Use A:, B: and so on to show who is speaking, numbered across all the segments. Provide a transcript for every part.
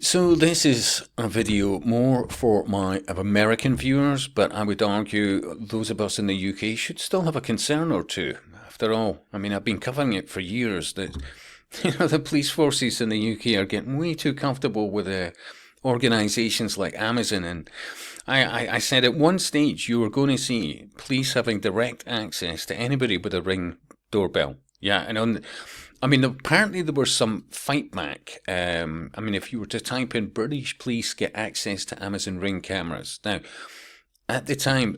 A: So this is a video more for my American viewers, but I would argue those of us in the UK should still have a concern or two. After all, I mean, I've been covering it for years that the police forces in the UK are getting way too comfortable with organisations like Amazon, and I said at one stage you were going to see police having direct access to anybody with a Ring doorbell. Yeah, and I mean, apparently there was some fight back. I mean, if you were to type in British police get access to Amazon Ring cameras. Now, at the time,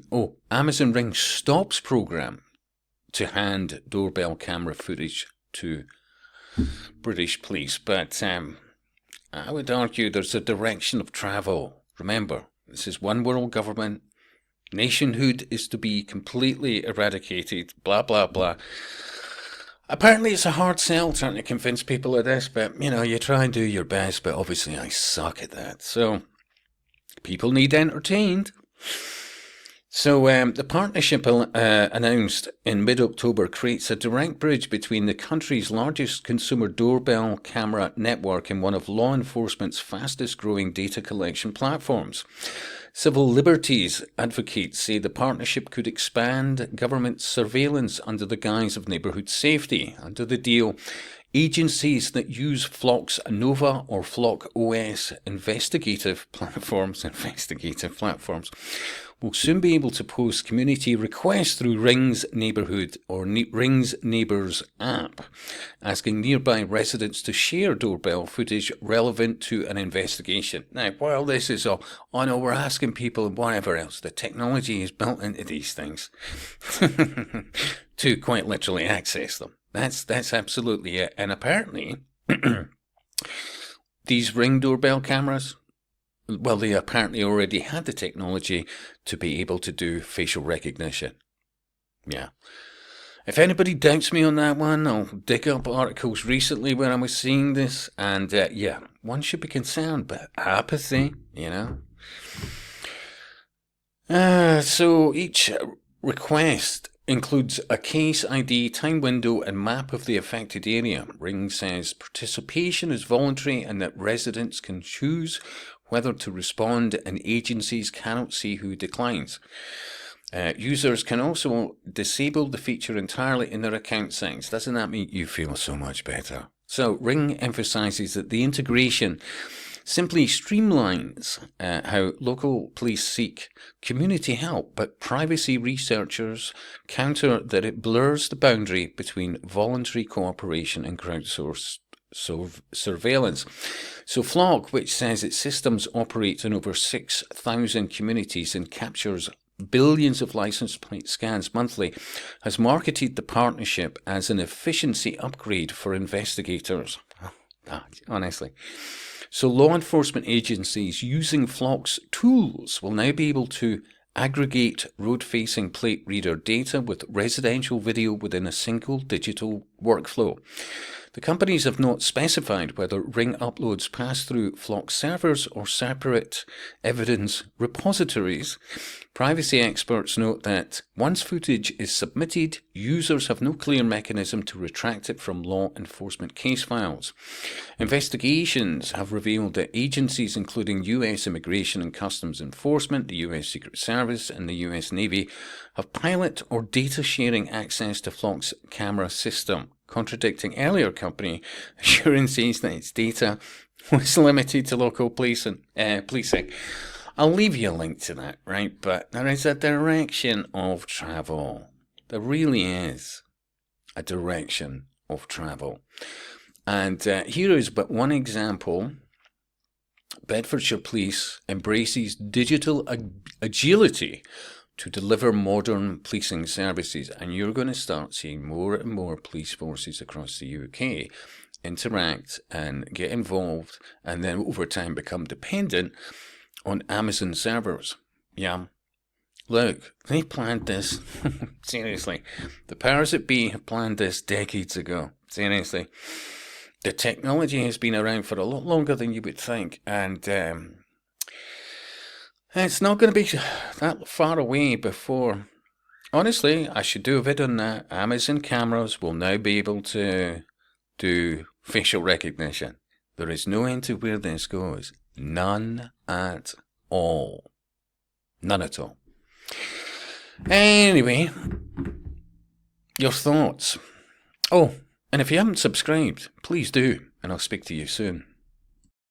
A: Amazon Ring stops program to hand doorbell camera footage to British police. But I would argue there's a direction of travel. Remember, this is one world government. Nationhood is to be completely eradicated, blah, blah, blah. Apparently it's a hard sell trying to convince people of this, but you try and do your best, but obviously I suck at that. So people need entertained. So the partnership announced in mid-October creates a direct bridge between the country's largest consumer doorbell camera network and one of law enforcement's fastest growing data collection platforms. Civil liberties advocates say the partnership could expand government surveillance under the guise of neighbourhood safety. Under the deal, agencies that use Flock's Nova or Flock OS investigative platforms will soon be able to post community requests through Ring's Neighbourhood or Ring's Neighbours app, asking nearby residents to share doorbell footage relevant to an investigation. Now, while this is all, I know we're asking people and whatever else, the technology is built into these things to quite literally access them. That's absolutely it. And apparently, these Ring doorbell cameras, well, they apparently already had the technology to be able to do facial recognition. Yeah. If anybody doubts me on that one, I'll dig up articles recently where I was seeing this, and yeah, one should be concerned, but apathy, So each request includes a case ID, time window, and map of the affected area. Ring says participation is voluntary and that residents can choose whether to respond, and agencies cannot see who declines. Users can also disable the feature entirely in their account settings. Doesn't that make you feel so much better? So Ring emphasizes that the integration simply streamlines how local police seek community help, but privacy researchers counter that it blurs the boundary between voluntary cooperation and crowdsourced surveillance. So Flock, which says its systems operate in over 6,000 communities and captures billions of license plate scans monthly, has marketed the partnership as an efficiency upgrade for investigators. Honestly. So law enforcement agencies using Flock's tools will now be able to aggregate road-facing plate reader data with residential video within a single digital workflow. The companies have not specified whether Ring uploads pass through Flock servers or separate evidence repositories. Privacy experts note that once footage is submitted, users have no clear mechanism to retract it from law enforcement case files. Investigations have revealed that agencies including US Immigration and Customs Enforcement, the US Secret Service, and the US Navy have pilot or data sharing access to Flock's camera system, contradicting earlier company assurances that its data was limited to local policing. I'll leave you a link to that, right? But there is a direction of travel. There really is a direction of travel. And here is but one example. Bedfordshire Police embraces digital agility to deliver modern policing services, and you're going to start seeing more and more police forces across the UK interact and get involved and then over time become dependent on Amazon servers. Yeah. Look, they planned this. Seriously. The powers that be have planned this decades ago. Seriously. The technology has been around for a lot longer than you would think, and it's not going to be that far away before. Honestly, I should do a video on that. Amazon cameras will now be able to do facial recognition. There is no end to where this goes. None at all. None at all. Anyway, your thoughts. Oh, and if you haven't subscribed, please do, and I'll speak to you soon.